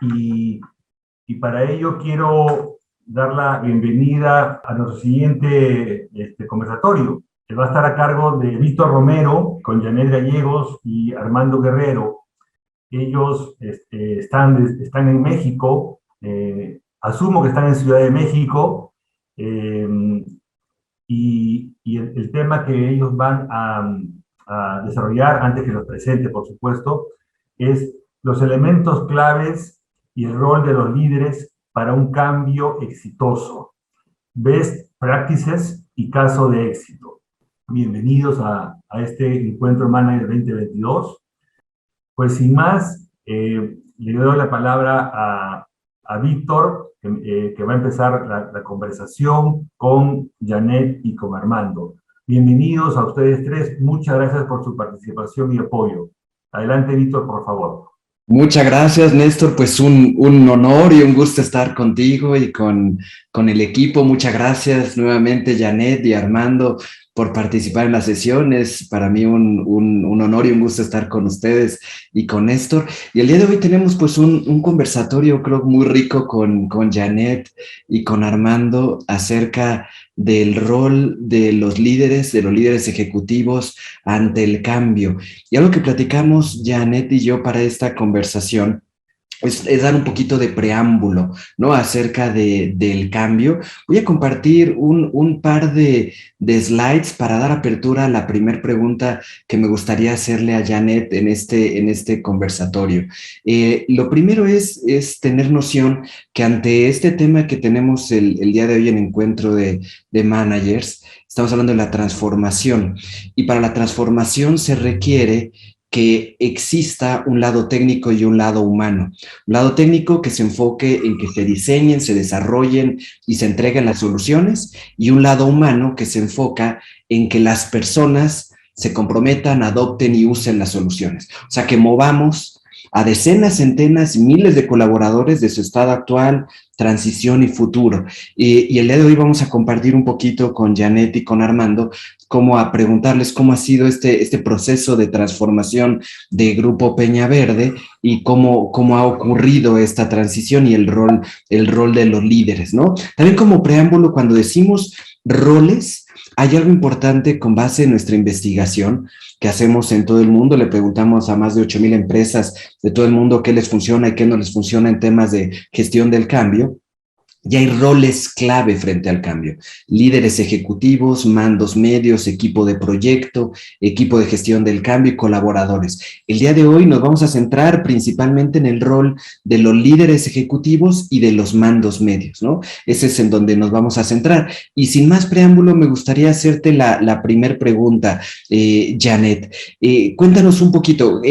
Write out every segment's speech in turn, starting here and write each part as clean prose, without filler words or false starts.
y, y para ello quiero dar la bienvenida a nuestro siguiente conversatorio, que va a estar a cargo de Víctor Romero, con Janet Gallegos y Armando Guerrero. Ellos están en México, asumo que están en Ciudad de México, y el tema que ellos van a desarrollar, antes que los presente, por supuesto, es los elementos claves y el rol de los líderes para un cambio exitoso. Best Practices y caso de éxito. Bienvenidos a este Encuentro Manager 2022. Pues sin más, le doy la palabra a Víctor, que va a empezar la conversación con Janet y con Armando. Bienvenidos a ustedes tres. Muchas gracias por su participación y apoyo. Adelante, Víctor, por favor. Muchas gracias, Néstor. Pues un honor y un gusto estar contigo y con el equipo. Muchas gracias nuevamente, Janet y Armando, por participar en la sesión. Es para mí un honor y un gusto estar con ustedes y con Néstor. Y el día de hoy tenemos pues un conversatorio, creo, muy rico con Janet y con Armando acerca del rol de los líderes ejecutivos ante el cambio. Y algo que platicamos Janet y yo para esta conversación es dar un poquito de preámbulo, ¿no? Acerca del cambio. Voy a compartir un par de slides para dar apertura a la primera pregunta que me gustaría hacerle a Janet en este conversatorio. Lo primero es tener noción que ante este tema que tenemos el día de hoy en encuentro de managers, estamos hablando de la transformación. Y para la transformación se requiere que exista un lado técnico y un lado humano. Un lado técnico que se enfoque en que se diseñen, se desarrollen y se entreguen las soluciones, y un lado humano que se enfoca en que las personas se comprometan, adopten y usen las soluciones. O sea, que movamos a decenas, centenas, miles de colaboradores de su estado actual, transición y futuro. Y el día de hoy vamos a compartir un poquito con Janet y con Armando, a preguntarles cómo ha sido este proceso de transformación de Grupo Peña Verde y cómo ha ocurrido esta transición y el rol de los líderes, ¿no? También como preámbulo, cuando decimos roles, hay algo importante con base en nuestra investigación que hacemos en todo el mundo. Le preguntamos a más de 8,000 empresas de todo el mundo qué les funciona y qué no les funciona en temas de gestión del cambio. Y hay roles clave frente al cambio: líderes ejecutivos, mandos medios, equipo de proyecto, equipo de gestión del cambio y colaboradores. El día de hoy nos vamos a centrar principalmente en el rol de los líderes ejecutivos y de los mandos medios, ¿no? Ese es en donde nos vamos a centrar. Y sin más preámbulo, me gustaría hacerte la primera pregunta, Janet. Cuéntanos un poquito,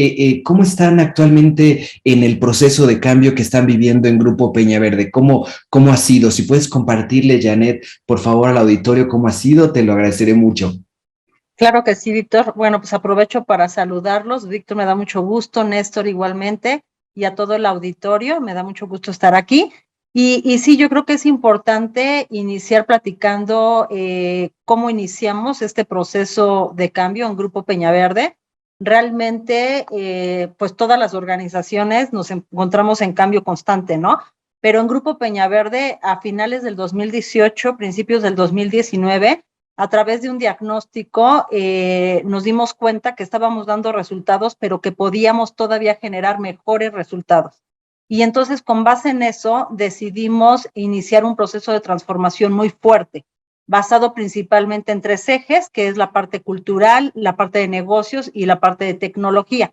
¿cómo están actualmente en el proceso de cambio que están viviendo en Grupo Peña Verde? ¿Cómo ha sido? Si puedes compartirle, Janet, por favor, al auditorio cómo ha sido, te lo agradeceré mucho. Claro que sí, Víctor. Bueno, pues aprovecho para saludarlos. Víctor, me da mucho gusto, Néstor igualmente, y a todo el auditorio, me da mucho gusto estar aquí. Y sí, yo creo que es importante iniciar platicando cómo iniciamos este proceso de cambio en Grupo Peña Verde. Realmente, pues todas las organizaciones nos encontramos en cambio constante, ¿no? Pero en Grupo Peña Verde, a finales del 2018, principios del 2019, a través de un diagnóstico, nos dimos cuenta que estábamos dando resultados, pero que podíamos todavía generar mejores resultados. Y entonces, con base en eso, decidimos iniciar un proceso de transformación muy fuerte, basado principalmente en 3 ejes, que es la parte cultural, la parte de negocios y la parte de tecnología.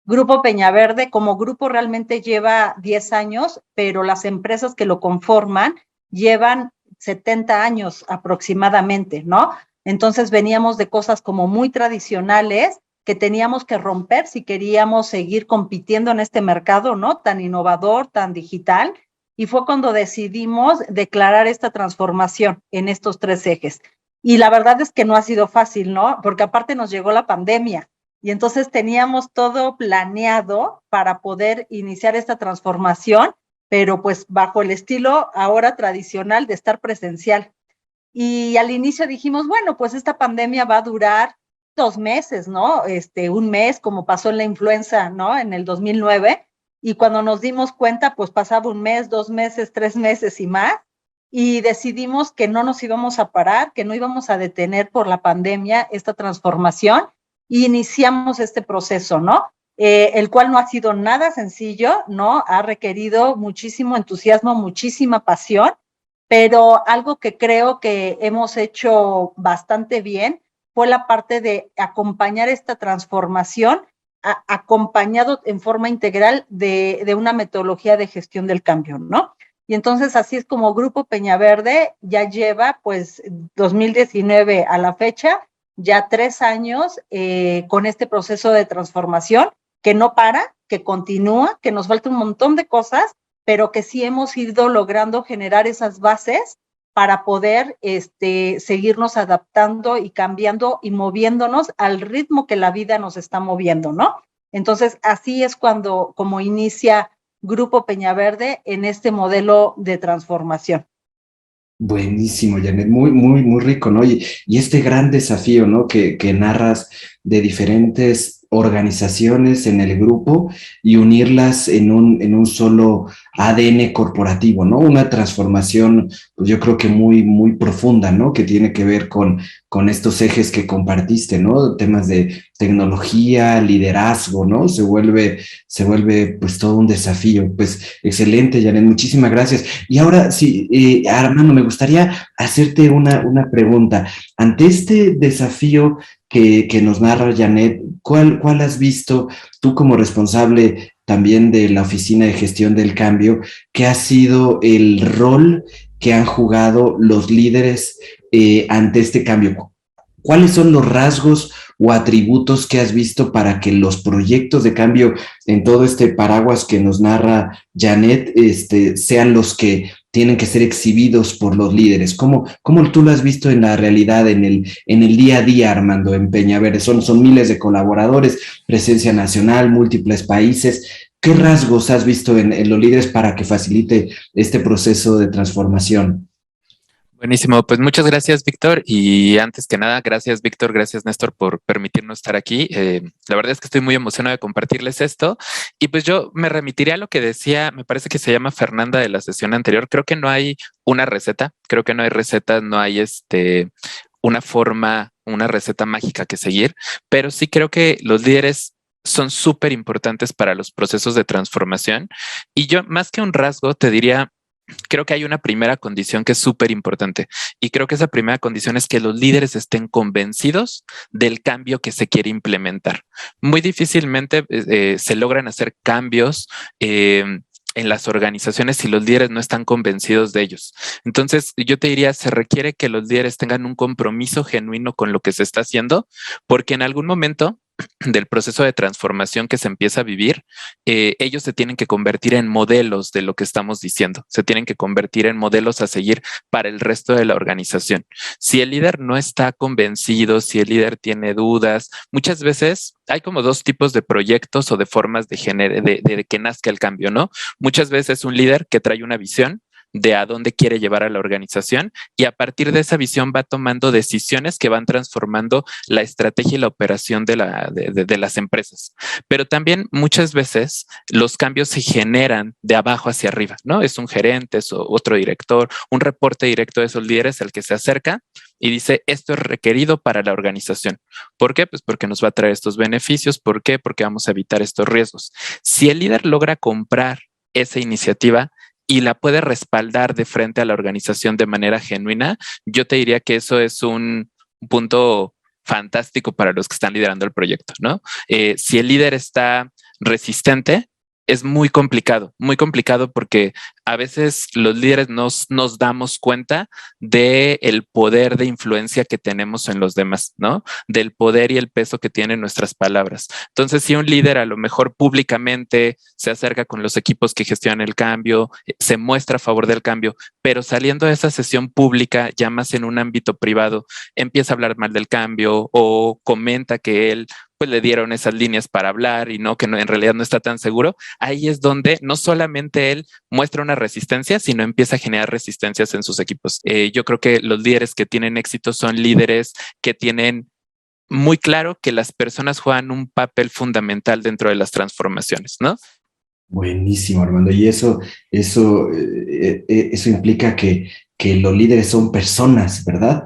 Grupo Peña Verde, como grupo, realmente lleva 10 años, pero las empresas que lo conforman llevan 70 años aproximadamente, ¿no? Entonces veníamos de cosas como muy tradicionales que teníamos que romper si queríamos seguir compitiendo en este mercado, ¿no? Tan innovador, tan digital. Y fue cuando decidimos declarar esta transformación en estos 3 ejes. Y la verdad es que no ha sido fácil, ¿no? Porque aparte nos llegó la pandemia. Y entonces teníamos todo planeado para poder iniciar esta transformación, pero pues bajo el estilo ahora tradicional de estar presencial. Y al inicio dijimos, bueno, pues esta pandemia va a durar 2 meses, ¿no? Un mes, como pasó en la influenza, ¿no? En el 2009. y cuando nos dimos cuenta, pues pasaba 1 mes, 2 meses, 3 meses y más, y decidimos que no nos íbamos a parar, que no íbamos a detener por la pandemia esta transformación, y iniciamos este proceso, ¿no? El cual no ha sido nada sencillo, ¿no? Ha requerido muchísimo entusiasmo, muchísima pasión, pero algo que creo que hemos hecho bastante bien fue la parte de acompañar esta transformación acompañado en forma integral de una metodología de gestión del cambio, ¿no? Y entonces así es como Grupo Peñaverde ya lleva pues 2019 a la fecha, ya 3 años con este proceso de transformación que no para, que continúa, que nos falta un montón de cosas, pero que sí hemos ido logrando generar esas bases para poder seguirnos adaptando y cambiando y moviéndonos al ritmo que la vida nos está moviendo, ¿no? Entonces, así es como inicia Grupo Peñaverde en este modelo de transformación. Buenísimo, Janet, muy, muy, muy rico, ¿no? Y este gran desafío, ¿no? Que narras de diferentes organizaciones en el grupo y unirlas en un solo ADN corporativo, ¿no? Una transformación, pues yo creo que muy, muy profunda, ¿no? Que tiene que ver con estos ejes que compartiste, ¿no? Temas de tecnología, liderazgo, ¿no? Se vuelve pues todo un desafío. Pues excelente, Janet, muchísimas gracias. Y ahora sí, Armando, me gustaría hacerte una pregunta. Ante este desafío que nos narra Janet, ¿cuál has visto tú como responsable también de la Oficina de Gestión del Cambio, qué ha sido el rol que han jugado los líderes ante este cambio? ¿Cuáles son los rasgos o atributos que has visto para que los proyectos de cambio en todo este paraguas que nos narra Janet sean los que tienen que ser exhibidos por los líderes? ¿Cómo tú lo has visto en la realidad, en el día a día, Armando, en Peñaverde? Son miles de colaboradores, presencia nacional, múltiples países. ¿Qué rasgos has visto en los líderes para que facilite este proceso de transformación? Buenísimo, pues muchas gracias, Víctor. Y antes que nada, gracias, Víctor, gracias, Néstor, por permitirnos estar aquí. La verdad es que estoy muy emocionado de compartirles esto. Y pues yo me remitiría a lo que decía, me parece que se llama Fernanda de la sesión anterior. Creo que no hay una receta, creo que no hay recetas, no hay una forma, una receta mágica que seguir, pero sí creo que los líderes son súper importantes para los procesos de transformación. Y yo, más que un rasgo, te diría, creo que hay una primera condición que es súper importante y creo que esa primera condición es que los líderes estén convencidos del cambio que se quiere implementar. Muy difícilmente se logran hacer cambios en las organizaciones si los líderes no están convencidos de ellos. Entonces, yo te diría, se requiere que los líderes tengan un compromiso genuino con lo que se está haciendo, porque en algún momento del proceso de transformación que se empieza a vivir, ellos se tienen que convertir en modelos de lo que estamos diciendo, se tienen que convertir en modelos a seguir para el resto de la organización. Si el líder no está convencido, si el líder tiene dudas, muchas veces hay como 2 tipos de proyectos o de formas de que nazca el cambio, ¿no? Muchas veces un líder que trae una visión de a dónde quiere llevar a la organización y a partir de esa visión va tomando decisiones que van transformando la estrategia y la operación de las empresas. Pero también muchas veces los cambios se generan de abajo hacia arriba, ¿no? Es un gerente, es otro director, un reporte directo de esos líderes al que se acerca y dice, esto es requerido para la organización. ¿Por qué? Pues porque nos va a traer estos beneficios. ¿Por qué? Porque vamos a evitar estos riesgos. Si el líder logra comprar esa iniciativa y la puede respaldar de frente a la organización de manera genuina, yo te diría que eso es un punto fantástico para los que están liderando el proyecto, ¿no? Si el líder está resistente, es muy complicado porque a veces los líderes nos damos cuenta del poder de influencia que tenemos en los demás, ¿no? Del poder y el peso que tienen nuestras palabras. Entonces, si un líder a lo mejor públicamente se acerca con los equipos que gestionan el cambio, se muestra a favor del cambio, pero saliendo de esa sesión pública, ya más en un ámbito privado, empieza a hablar mal del cambio o comenta que él pues le dieron esas líneas para hablar y no, que no, en realidad no está tan seguro, ahí es donde no solamente él muestra una resistencia, sino empieza a generar resistencias en sus equipos. Yo creo que los líderes que tienen éxito son líderes que tienen muy claro que las personas juegan un papel fundamental dentro de las transformaciones, ¿no? Buenísimo, Armando. Y eso implica que los líderes son personas, ¿verdad?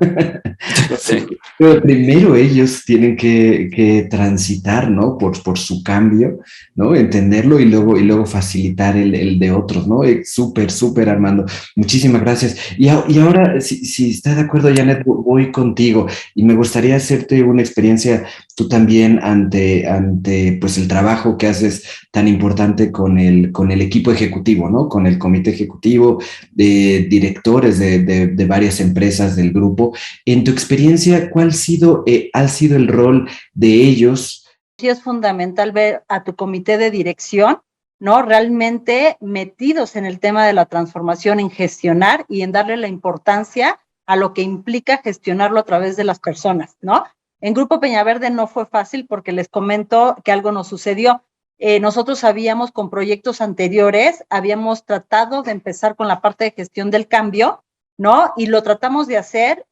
Sí. Pero primero ellos tienen que transitar, ¿no? Por su cambio, ¿no? Entenderlo y luego facilitar el de otros, ¿no? Súper, súper, Armando. Muchísimas gracias. Y ahora, si estás de acuerdo, Janet, voy contigo y me gustaría hacerte una experiencia tú también ante pues el trabajo que haces tan importante con el equipo ejecutivo, ¿no? Con el comité ejecutivo de directores de varias empresas del grupo. En tu experiencia, ¿cuál ha sido el rol de ellos? Sí es fundamental ver a tu comité de dirección, ¿no? Realmente metidos en el tema de la transformación, en gestionar y en darle la importancia a lo que implica gestionarlo a través de las personas, ¿no? En Grupo Peñaverde no fue fácil porque les comento que algo nos sucedió. Nosotros habíamos con proyectos anteriores, habíamos tratado de empezar con la parte de gestión del cambio, ¿no? Y lo tratamos de hacer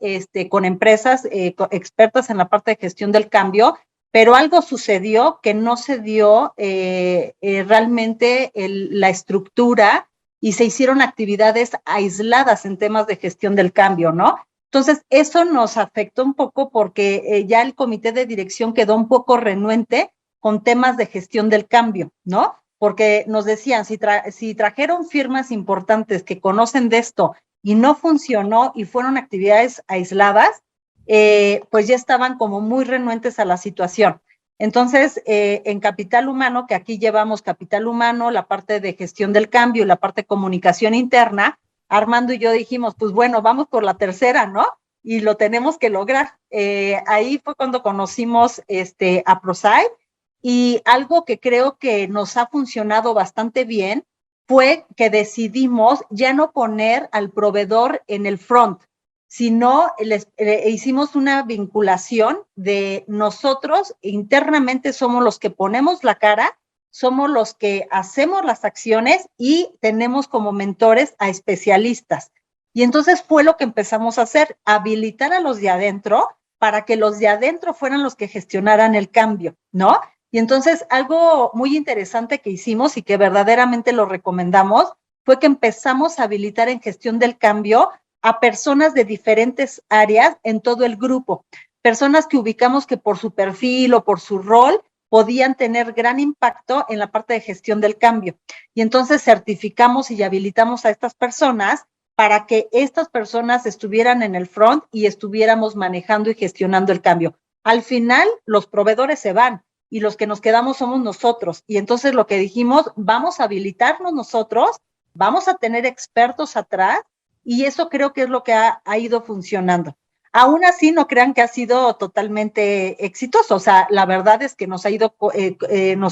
con empresas expertas en la parte de gestión del cambio, pero algo sucedió que no se dio realmente la estructura y se hicieron actividades aisladas en temas de gestión del cambio, ¿no? Entonces, eso nos afectó un poco porque ya el comité de dirección quedó un poco renuente con temas de gestión del cambio, ¿no? Porque nos decían, si trajeron firmas importantes que conocen de esto y no funcionó y fueron actividades aisladas, pues ya estaban como muy renuentes a la situación. Entonces, en Capital Humano, que aquí llevamos Capital Humano, la parte de gestión del cambio y la parte de comunicación interna, Armando y yo dijimos, pues bueno, vamos por la tercera, ¿no? Y lo tenemos que lograr. Ahí fue cuando conocimos a ProSci, y algo que creo que nos ha funcionado bastante bien fue que decidimos ya no poner al proveedor en el front, sino hicimos una vinculación de nosotros internamente somos los que ponemos la cara, somos los que hacemos las acciones y tenemos como mentores a especialistas. Y entonces fue lo que empezamos a hacer, habilitar a los de adentro para que los de adentro fueran los que gestionaran el cambio, ¿no? Y entonces algo muy interesante que hicimos y que verdaderamente lo recomendamos fue que empezamos a habilitar en gestión del cambio a personas de diferentes áreas en todo el grupo, personas que ubicamos que por su perfil o por su rol podían tener gran impacto en la parte de gestión del cambio. Y entonces certificamos y habilitamos a estas personas para que estas personas estuvieran en el front y estuviéramos manejando y gestionando el cambio. Al final, los proveedores se van y los que nos quedamos somos nosotros. Y entonces lo que dijimos, vamos a habilitarnos nosotros, vamos a tener expertos atrás, y eso creo que es lo que ha ido funcionando. Aún así, no crean que ha sido totalmente exitoso. O sea, la verdad es que nos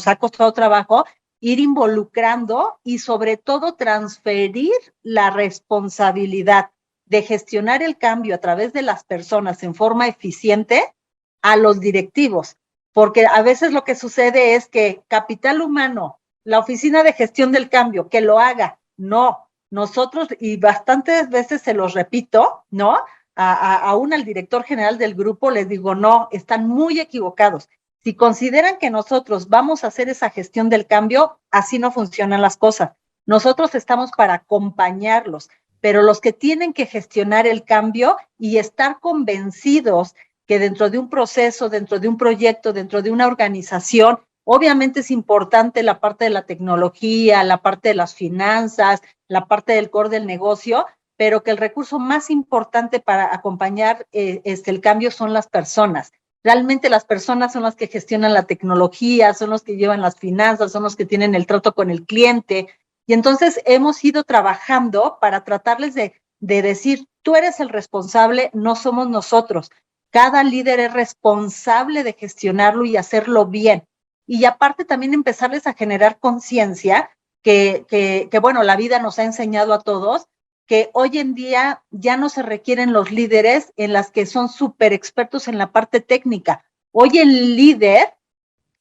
ha costado trabajo ir involucrando y sobre todo transferir la responsabilidad de gestionar el cambio a través de las personas en forma eficiente a los directivos. Porque a veces lo que sucede es que Capital Humano, la oficina de gestión del cambio, que lo haga, no. Nosotros, y bastantes veces se los repito, ¿no? Aún al director general del grupo les digo, no, están muy equivocados. Si consideran que nosotros vamos a hacer esa gestión del cambio, así no funcionan las cosas. Nosotros estamos para acompañarlos, pero los que tienen que gestionar el cambio y estar convencidos que dentro de un proceso, dentro de un proyecto, dentro de una organización, obviamente es importante la parte de la tecnología, la parte de las finanzas, la parte del core del negocio, pero que el recurso más importante para acompañar el cambio son las personas. Realmente las personas son las que gestionan la tecnología, son los que llevan las finanzas, son los que tienen el trato con el cliente. Y entonces hemos ido trabajando para tratarles de decir, tú eres el responsable, no somos nosotros. Cada líder es responsable de gestionarlo y hacerlo bien. Y aparte también empezarles a generar conciencia que, bueno, la vida nos ha enseñado a todos que hoy en día ya no se requieren los líderes en las que son súper expertos en la parte técnica. Hoy el líder,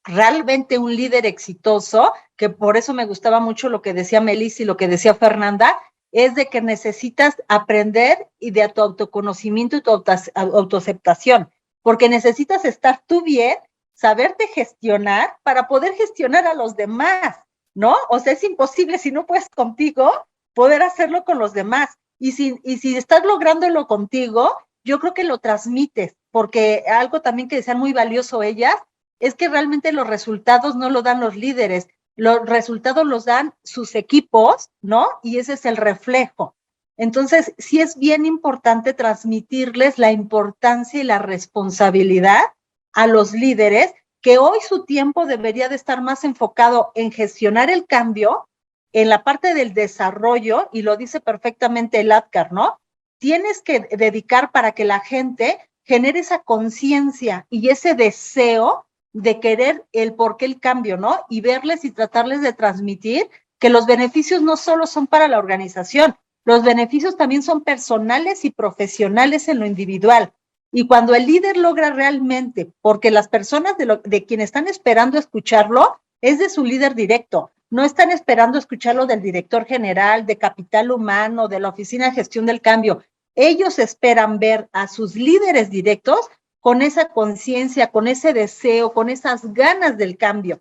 realmente un líder exitoso, que por eso me gustaba mucho lo que decía Melissa y lo que decía Fernanda, es de que necesitas aprender y de tu autoconocimiento y tu autoaceptación, porque necesitas estar tú bien, saberte gestionar para poder gestionar a los demás. ¿no? O sea, es imposible si no puedes contigo poder hacerlo con los demás. Y si estás lográndolo contigo, yo creo que lo transmites, porque algo también que decían muy valioso ellas, es que realmente los resultados no lo dan los líderes, los resultados los dan sus equipos, ¿no? Y ese es el reflejo. Entonces, sí es bien importante transmitirles la importancia y la responsabilidad a los líderes, que hoy su tiempo debería de estar más enfocado en gestionar el cambio, en la parte del desarrollo, y lo dice perfectamente el ADKAR, ¿no? Tienes que dedicar para que la gente genere esa conciencia y ese deseo de querer el por qué el cambio, ¿no? Y verles y tratarles de transmitir que los beneficios no solo son para la organización, los beneficios también son personales y profesionales en lo individual. Y cuando el líder logra realmente, porque las personas de quien están esperando escucharlo, es de su líder directo, no están esperando escucharlo del director general, de capital humano, de la oficina de gestión del cambio. Ellos esperan ver a sus líderes directos con esa conciencia, con ese deseo, con esas ganas del cambio.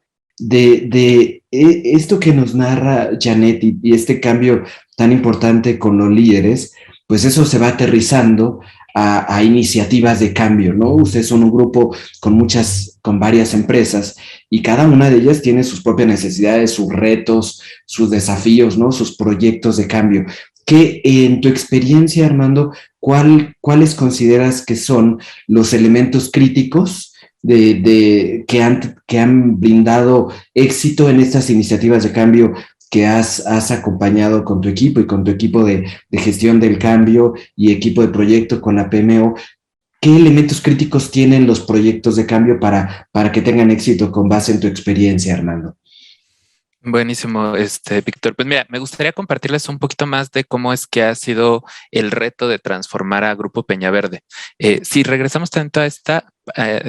Esto que nos narra Janet y este cambio tan importante con los líderes, pues eso se va aterrizando a iniciativas de cambio, ¿no? Ustedes son un grupo con varias empresas y cada una de ellas tiene sus propias necesidades, sus retos, sus desafíos, ¿no? Sus proyectos de cambio. ¿Qué, en tu experiencia, Armando, cuáles consideras que son los elementos críticos que han brindado éxito en estas iniciativas de cambio que has acompañado con tu equipo y con tu equipo de gestión del cambio y equipo de proyecto con la PMO? ¿Qué elementos críticos tienen los proyectos de cambio para que tengan éxito con base en tu experiencia, Armando? Buenísimo, Víctor. Pues mira, me gustaría compartirles un poquito más de cómo es que ha sido el reto de transformar a Grupo Peñaverde. Si regresamos tanto a esta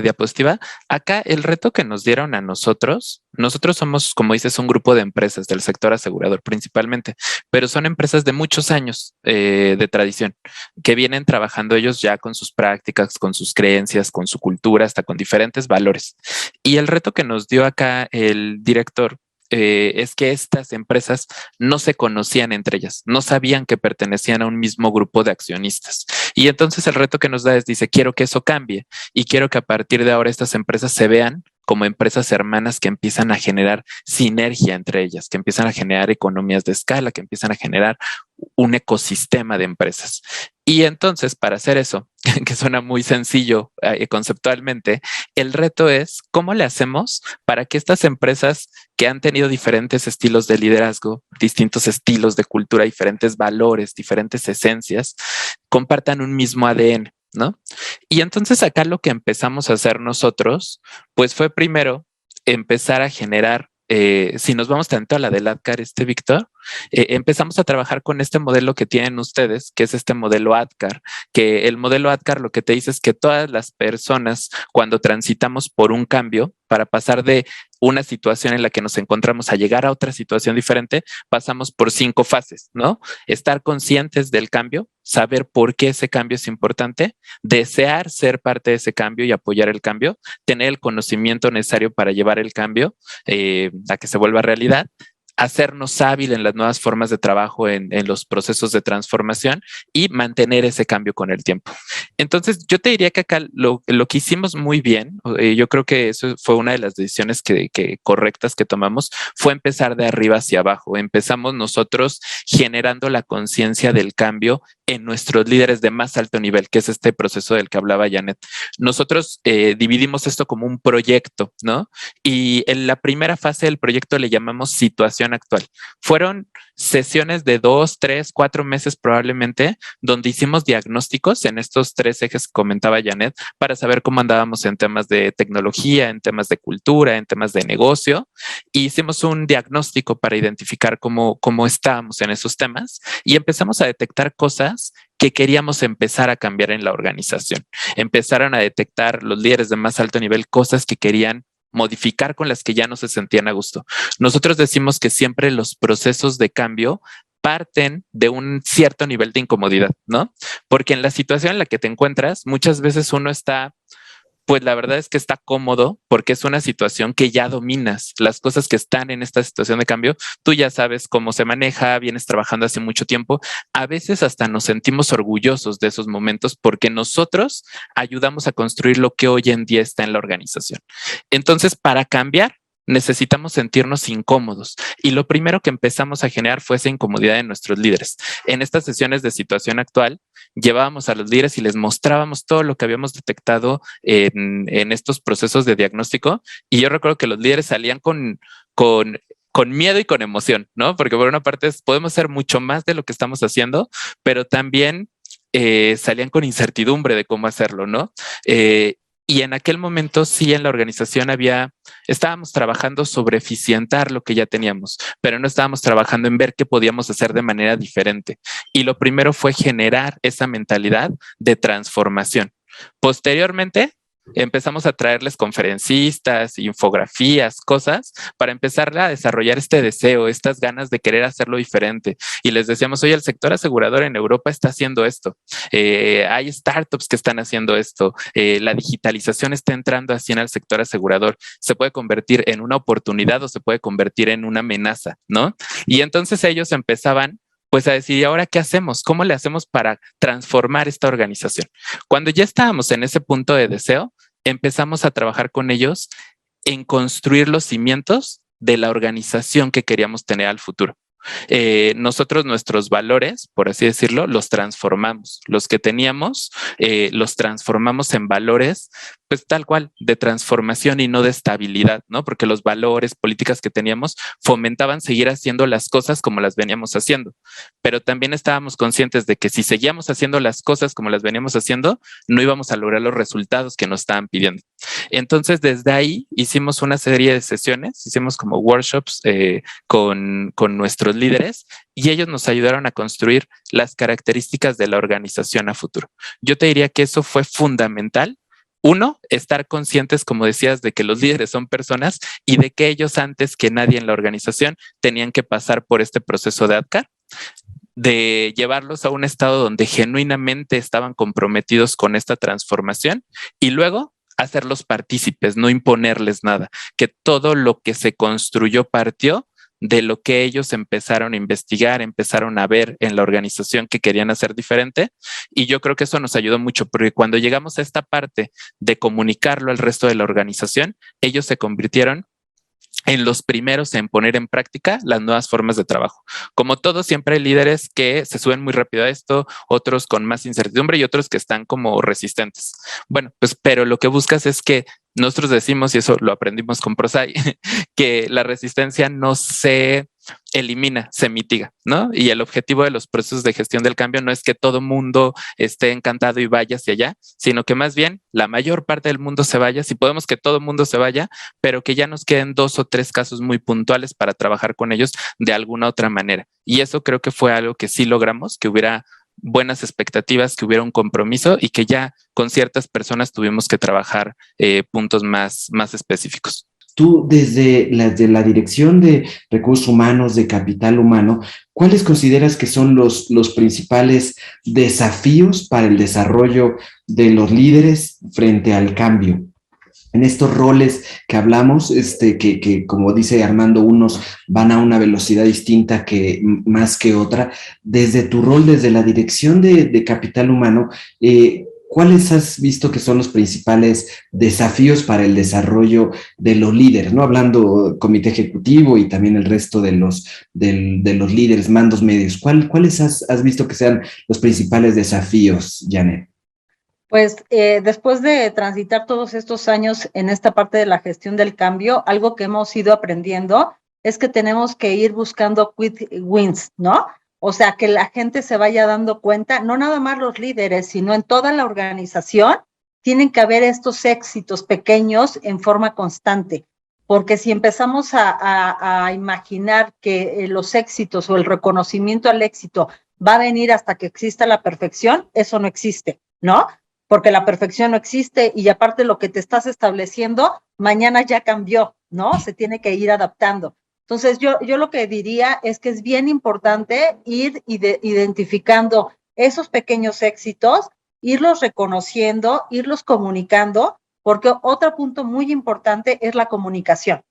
diapositiva, acá el reto que nos dieron a nosotros somos, como dices, un grupo de empresas del sector asegurador principalmente, pero son empresas de muchos años de tradición, que vienen trabajando ellos ya con sus prácticas, con sus creencias, con su cultura, hasta con diferentes valores. Y el reto que nos dio acá el director es que estas empresas no se conocían entre ellas, no sabían que pertenecían a un mismo grupo de accionistas. Y entonces el reto que nos da es, dice, quiero que eso cambie y quiero que a partir de ahora estas empresas se vean como empresas hermanas que empiezan a generar sinergia entre ellas, que empiezan a generar economías de escala, que empiezan a generar un ecosistema de empresas. Y entonces, para hacer eso, que suena muy sencillo conceptualmente, el reto es cómo le hacemos para que estas empresas que han tenido diferentes estilos de liderazgo, distintos estilos de cultura, diferentes valores, diferentes esencias, compartan un mismo ADN, ¿no? Y entonces acá lo que empezamos a hacer nosotros, pues fue primero empezar a generar, si nos vamos tanto a la del ADKAR, Víctor, empezamos a trabajar con este modelo que tienen ustedes, que es este modelo ADKAR, que el modelo ADKAR lo que te dice es que todas las personas, cuando transitamos por un cambio, para pasar de una situación en la que nos encontramos a llegar a otra situación diferente, pasamos por 5 fases, ¿no? Estar conscientes del cambio, saber por qué ese cambio es importante, desear ser parte de ese cambio y apoyar el cambio, tener el conocimiento necesario para llevar el cambio a que se vuelva realidad, hacernos hábil en las nuevas formas de trabajo en los procesos de transformación y mantener ese cambio con el tiempo. Entonces, yo te diría que acá lo que hicimos muy bien, yo creo que eso fue una de las decisiones correctas que tomamos, fue empezar de arriba hacia abajo. Empezamos nosotros generando la conciencia del cambio en nuestros líderes de más alto nivel, que es este proceso del que hablaba Janet. Nosotros dividimos esto como un proyecto, ¿no? Y en la primera fase del proyecto le llamamos situación actual. Fueron sesiones de 2, 3, 4 meses probablemente, donde hicimos diagnósticos en estos 3 ejes que comentaba Janet para saber cómo andábamos en temas de tecnología, en temas de cultura, en temas de negocio. Y hicimos un diagnóstico para identificar cómo estábamos en esos temas y empezamos a detectar cosas que queríamos empezar a cambiar en la organización. Empezaron a detectar los líderes de más alto nivel cosas que querían modificar, con las que ya no se sentían a gusto. Nosotros decimos que siempre los procesos de cambio parten de un cierto nivel de incomodidad, ¿no? Porque en la situación en la que te encuentras, muchas veces uno está pues la verdad es que está cómodo porque es una situación que ya dominas. Las cosas que están en esta situación de cambio, tú ya sabes cómo se maneja, vienes trabajando hace mucho tiempo. A veces hasta nos sentimos orgullosos de esos momentos porque nosotros ayudamos a construir lo que hoy en día está en la organización. Entonces, para cambiar, necesitamos sentirnos incómodos y lo primero que empezamos a generar fue esa incomodidad en nuestros líderes. En estas sesiones de situación actual, llevábamos a los líderes y les mostrábamos todo lo que habíamos detectado en estos procesos de diagnóstico y yo recuerdo que los líderes salían con miedo y con emoción, ¿no? Porque por una parte podemos hacer mucho más de lo que estamos haciendo, pero también salían con incertidumbre de cómo hacerlo, ¿no? Y en aquel momento sí en la organización estábamos trabajando sobre eficientar lo que ya teníamos, pero no estábamos trabajando en ver qué podíamos hacer de manera diferente. Y lo primero fue generar esa mentalidad de transformación. Posteriormente, empezamos a traerles conferencistas, infografías, cosas para empezar a desarrollar este deseo, estas ganas de querer hacerlo diferente. Y les decíamos, oye, el sector asegurador en Europa está haciendo esto. Hay startups que están haciendo esto. La digitalización está entrando así en el sector asegurador. Se puede convertir en una oportunidad o se puede convertir en una amenaza, ¿no? Y entonces ellos empezaban pues a decir, ¿y ahora qué hacemos? ¿Cómo le hacemos para transformar esta organización? Cuando ya estábamos en ese punto de deseo, empezamos a trabajar con ellos en construir los cimientos de la organización que queríamos tener al futuro. Nosotros nuestros valores, por así decirlo, los transformamos. Los que teníamos, los transformamos en valores, pues tal cual, de transformación y no de estabilidad, ¿no? Porque los valores, políticas que teníamos fomentaban seguir haciendo las cosas como las veníamos haciendo. Pero también estábamos conscientes de que si seguíamos haciendo las cosas como las veníamos haciendo, no íbamos a lograr los resultados que nos estaban pidiendo. Entonces, desde ahí hicimos una serie de sesiones, hicimos como workshops con nuestros líderes y ellos nos ayudaron a construir las características de la organización a futuro. Yo te diría que eso fue fundamental. Uno, estar conscientes, como decías, de que los líderes son personas y de que ellos antes que nadie en la organización tenían que pasar por este proceso de ADKAR, de llevarlos a un estado donde genuinamente estaban comprometidos con esta transformación y luego hacerlos partícipes, no imponerles nada, que todo lo que se construyó partió de lo que ellos empezaron a investigar, empezaron a ver en la organización que querían hacer diferente. Y yo creo que eso nos ayudó mucho, porque cuando llegamos a esta parte de comunicarlo al resto de la organización, ellos se convirtieron en los primeros en poner en práctica las nuevas formas de trabajo. Como todo, siempre hay líderes que se suben muy rápido a esto, otros con más incertidumbre y otros que están como resistentes. Bueno, pues, pero lo que buscas es que nosotros decimos, y eso lo aprendimos con Prosai, que la resistencia no se elimina, se mitiga, ¿no? Y el objetivo de los procesos de gestión del cambio no es que todo mundo esté encantado y vaya hacia allá, sino que más bien la mayor parte del mundo se vaya, si podemos que todo el mundo se vaya, pero que ya nos queden 2 o 3 casos muy puntuales para trabajar con ellos de alguna otra manera. Y eso creo que fue algo que sí logramos, que hubiera buenas expectativas, que hubiera un compromiso y que ya con ciertas personas tuvimos que trabajar puntos más específicos. Tú, desde la Dirección de Recursos Humanos, de Capital Humano, ¿cuáles consideras que son los principales desafíos para el desarrollo de los líderes frente al cambio? En estos roles que hablamos, que como dice Armando, unos van a una velocidad distinta más que otra. Desde tu rol, desde la Dirección de Capital Humano, ¿cuáles has visto que son los principales desafíos para el desarrollo de los líderes? ¿No? Hablando comité ejecutivo y también el resto de los líderes, mandos medios. ¿Cuáles has visto que sean los principales desafíos, Janet? Pues después de transitar todos estos años en esta parte de la gestión del cambio, algo que hemos ido aprendiendo es que tenemos que ir buscando quick wins, ¿no? O sea, que la gente se vaya dando cuenta, no nada más los líderes, sino en toda la organización, tienen que haber estos éxitos pequeños en forma constante. Porque si empezamos a imaginar que los éxitos o el reconocimiento al éxito va a venir hasta que exista la perfección, eso no existe, ¿no? Porque la perfección no existe y aparte lo que te estás estableciendo, mañana ya cambió, ¿no? Se tiene que ir adaptando. Entonces, yo lo que diría es que es bien importante ir identificando esos pequeños éxitos, irlos reconociendo, irlos comunicando porque otro punto muy importante es la comunicación.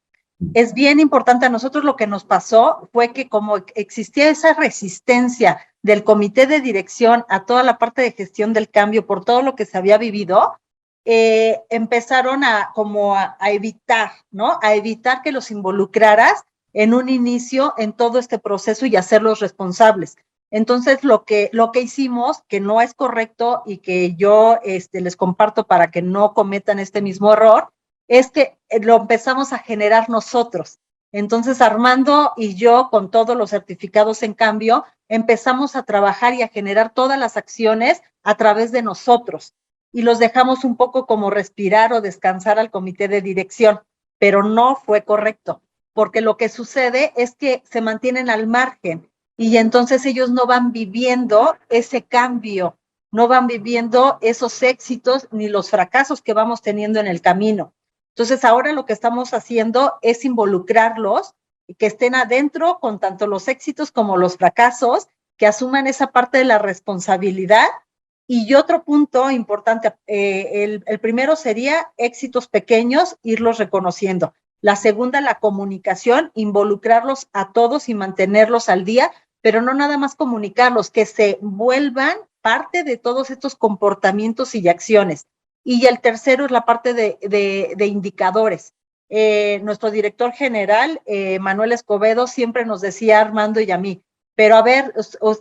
Es bien importante. A nosotros lo que nos pasó fue que como existía esa resistencia del comité de dirección a toda la parte de gestión del cambio por todo lo que se había vivido, empezaron a evitar, ¿no? A evitar que los involucraras en un inicio en todo este proceso y hacerlos responsables. Entonces, lo que hicimos, que no es correcto y que yo les comparto para que no cometan este mismo error, es que lo empezamos a generar nosotros. Entonces, Armando y yo, con todos los certificados en cambio, empezamos a trabajar y a generar todas las acciones a través de nosotros. Y los dejamos un poco como respirar o descansar al comité de dirección, pero no fue correcto, porque lo que sucede es que se mantienen al margen y entonces ellos no van viviendo ese cambio, no van viviendo esos éxitos ni los fracasos que vamos teniendo en el camino. Entonces, ahora lo que estamos haciendo es involucrarlos, que estén adentro con tanto los éxitos como los fracasos, que asuman esa parte de la responsabilidad. Y otro punto importante, el primero sería éxitos pequeños, irlos reconociendo. La segunda, la comunicación, involucrarlos a todos y mantenerlos al día, pero no nada más comunicarlos, que se vuelvan parte de todos estos comportamientos y acciones. Y el tercero es la parte de indicadores. Nuestro director general, Manuel Escobedo, siempre nos decía a Armando y a mí, pero a ver,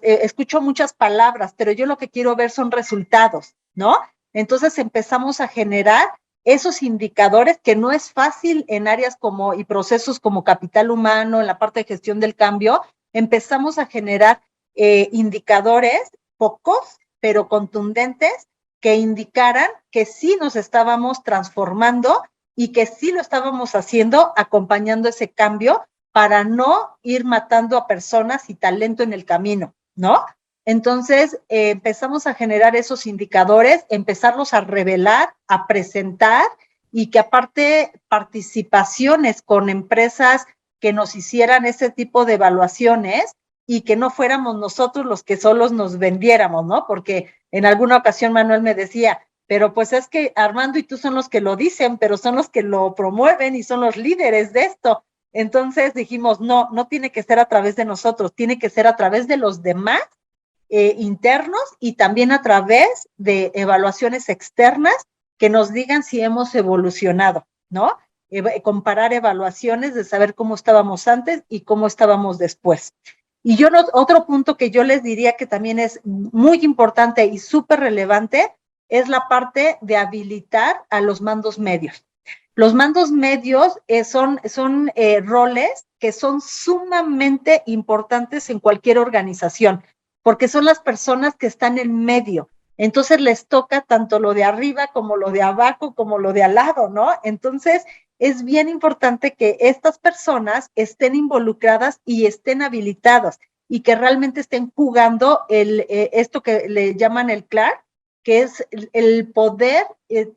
escucho muchas palabras, pero yo lo que quiero ver son resultados, ¿no? Entonces empezamos a generar esos indicadores que no es fácil en áreas como y procesos como capital humano, en la parte de gestión del cambio, empezamos a generar indicadores pocos, pero contundentes, que indicaran que sí nos estábamos transformando y que sí lo estábamos haciendo acompañando ese cambio para no ir matando a personas y talento en el camino, ¿no? Entonces, empezamos a generar esos indicadores, empezarlos a revelar, a presentar y que aparte participaciones con empresas que nos hicieran ese tipo de evaluaciones y que no fuéramos nosotros los que solos nos vendiéramos, ¿no? Porque en alguna ocasión Manuel me decía, pero pues es que Armando y tú son los que lo dicen, pero son los que lo promueven y son los líderes de esto. Entonces dijimos, no tiene que ser a través de nosotros, tiene que ser a través de los demás internos y también a través de evaluaciones externas que nos digan si hemos evolucionado, ¿no? Comparar evaluaciones de saber cómo estábamos antes y cómo estábamos después. Y otro punto que yo les diría que también es muy importante y súper relevante es la parte de habilitar a los mandos medios. Los mandos medios son roles que son sumamente importantes en cualquier organización, porque son las personas que están en medio. Entonces les toca tanto lo de arriba como lo de abajo, como lo de al lado, ¿no? Entonces es bien importante que estas personas estén involucradas y estén habilitadas y que realmente estén jugando esto que le llaman el CLAR, que es el poder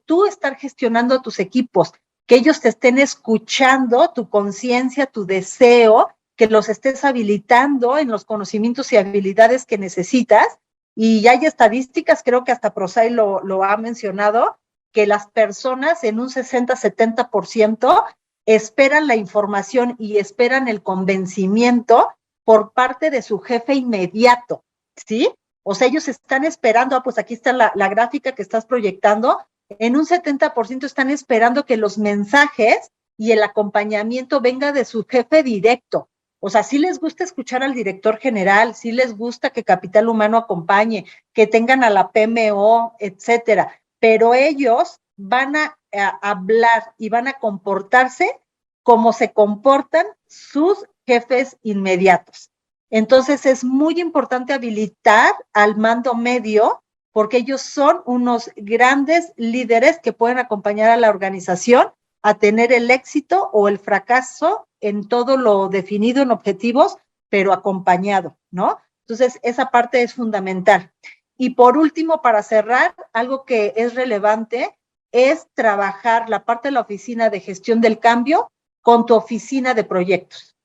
tú estar gestionando a tus equipos, que ellos te estén escuchando, tu conciencia, tu deseo, que los estés habilitando en los conocimientos y habilidades que necesitas. Y ya hay estadísticas, creo que hasta Prosai lo ha mencionado, que las personas en un 60-70% esperan la información y esperan el convencimiento por parte de su jefe inmediato, ¿sí? O sea, ellos están esperando, pues aquí está la gráfica que estás proyectando, en un 70% están esperando que los mensajes y el acompañamiento venga de su jefe directo. O sea, sí les gusta escuchar al director general, sí les gusta que Capital Humano acompañe, que tengan a la PMO, etcétera, pero ellos van a hablar y van a comportarse como se comportan sus jefes inmediatos. Entonces es muy importante habilitar al mando medio porque ellos son unos grandes líderes que pueden acompañar a la organización a tener el éxito o el fracaso en todo lo definido en objetivos, pero acompañado, ¿no? Entonces, esa parte es fundamental. Y por último, para cerrar, algo que es relevante es trabajar la parte de la oficina de gestión del cambio con tu oficina de proyectos.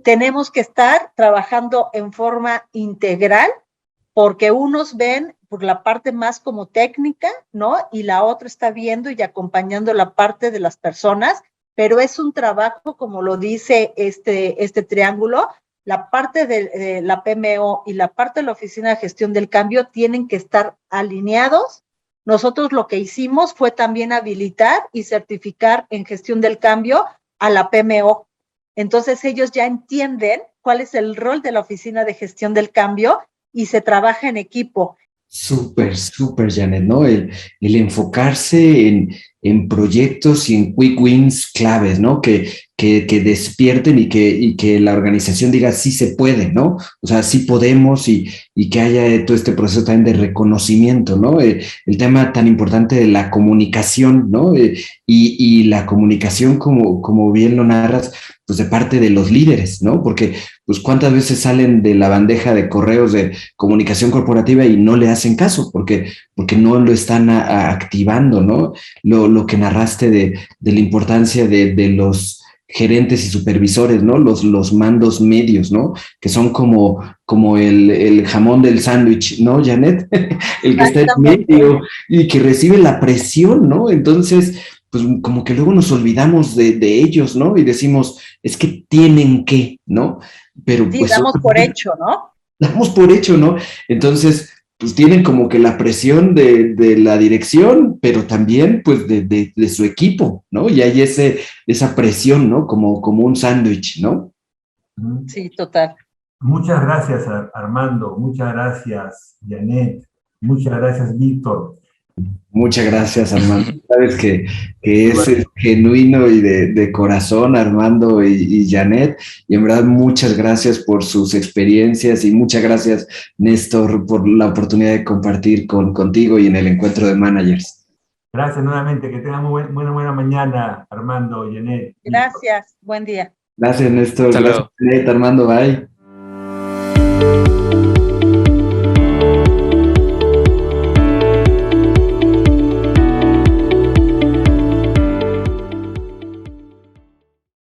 Tenemos que estar trabajando en forma integral porque unos ven por la parte más como técnica, ¿no? Y la otra está viendo y acompañando la parte de las personas, pero es un trabajo, como lo dice este triángulo, la parte de la PMO y la parte de la Oficina de Gestión del Cambio tienen que estar alineados. Nosotros lo que hicimos fue también habilitar y certificar en gestión del cambio a la PMO. Entonces ellos ya entienden cuál es el rol de la Oficina de Gestión del Cambio y se trabaja en equipo. Súper, súper, Janet, ¿no? El enfocarse en proyectos y en quick wins claves, ¿no? Que despierten y que la organización diga sí se puede, ¿no? O sea, sí podemos y que haya todo este proceso también de reconocimiento, ¿no? El tema tan importante de la comunicación, ¿no? Y la comunicación, como bien lo narras, pues de parte de los líderes, ¿no? Porque, pues, ¿cuántas veces salen de la bandeja de correos de comunicación corporativa y no le hacen caso? Porque no lo están activando, ¿no? Lo que narraste de la importancia de los gerentes y supervisores, ¿no? Los mandos medios, ¿no? Que son como el jamón del sándwich, ¿no, Janet? El que está en medio y que recibe la presión, ¿no? Entonces, pues como que luego nos olvidamos de ellos, ¿no? Y decimos, es que tienen que, ¿no? Pero sí, pues damos por hecho, ¿no? damos por hecho, ¿no? Entonces, pues tienen como que la presión de la dirección, pero también pues de su equipo, ¿no? Y hay esa presión, ¿no? Como un sándwich, ¿no? Sí, total. Muchas gracias, Armando. Muchas gracias, Janet. Muchas gracias, Víctor. Muchas gracias, Armando. Sabes que es genuino y de corazón, Armando y Janet. Y en verdad, muchas gracias por sus experiencias y muchas gracias, Néstor, por la oportunidad de compartir contigo y en el encuentro de managers. Gracias nuevamente. Que tengan buena mañana, Armando y Janet. Gracias. Buen día. Gracias, Néstor. Hasta Gracias, luego. Janet, Armando. Bye.